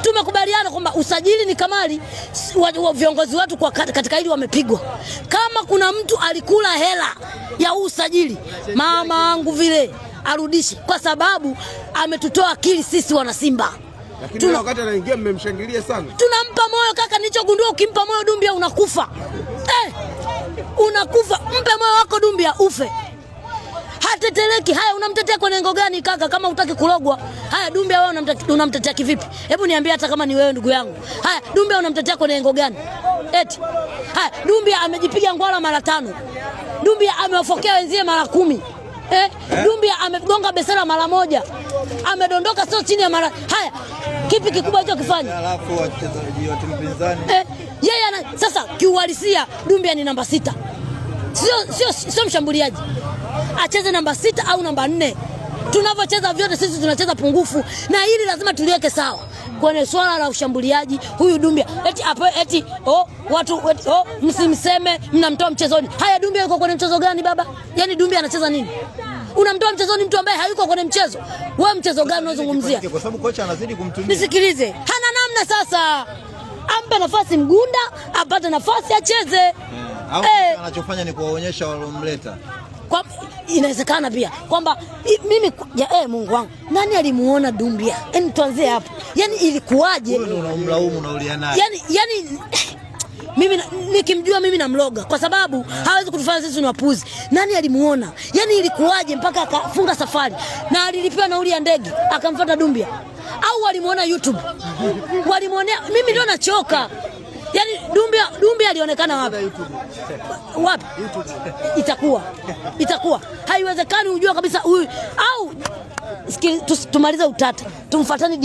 Tumekubaliana kwamba usajili ni kamari, viongozi watu kwa katika hili wamepigwa. Kama kuna mtu alikula hela ya usajili, mama yangu vile arudishe, kwa sababu ametutoa akili sisi wana Simba. Lakini wakati anaingia mmemshangilia sana. Tunampa moyo kaka, nilichogundua ukimpa moyo Dumbia unakufa. Unakufa, mpe moyo wako Dumbia ufe. Hateteleki. Haya, unamtetea kwa lengo gani kaka kama hutaki kulogwa? Haya, Dumbia wewe unamtetea kivipi? Hebu niambie, hata kama ni wewe ndugu yangu. Haya, Dumbia unamtetea kwa lengo gani? Eti. Haya, Dumbia amejipiga ngwala mara 5. Dumbia amewafokea wenzie mara 10. Dumbia amegonga besera mara 1. Amedondoka sio chini ya mara. Haya, kipi kikubwa hicho kifanya? Alafu wachezaji wa timu pinzani. Yeye sasa kiuhalisia Dumbia ni namba 6. Sio mshambuliaji. Acheze namba 6 au namba 4. Tunavyocheza vyote sisi tunacheza pungufu, na hili lazima tuliweke sawa. Kwenye swala la ushambuliaji huyu Dumbia watu msimseme mnamtoa mchezoni. Haya, Dumbia yuko kwenye mchezo gani baba? Yaani Dumbia anacheza nini? Unamtoa mchezoni mtu ambaye hayuko kwenye mchezo. Wewe mchezo gani unazungumzia? Kwa sababu kocha anazidi kumtumia. Nisikilize. Hana namna sasa. Ampe nafasi Mgunda, apate nafasi acheze. Au anachofanya ni kuwaonyesha walomleta. Kwa inawezekana pia kwamba mimi Mungu wangu, nani alimuona Dumbia? Yaani tuanze hapo. Yaani ilikuwaje? Wewe unamlaumu na ulia naye. Yaani mimi nikimjua mimi namloga kwa sababu hawezi kutufanya sisi ni wapuzi. Nani alimuona? Yaani ilikuwaje mpaka akafunga safari na alilipiwa nauli ya ndege akamfuata Dumbia? Au walimuona YouTube? Walimuonea, mimi ndio nachoka. Yaani Dumbia alionekana wapi? Wapi? Itakuwa. Haiwezekani ujua kabisa huyu au tumalize utata. Tumfuatane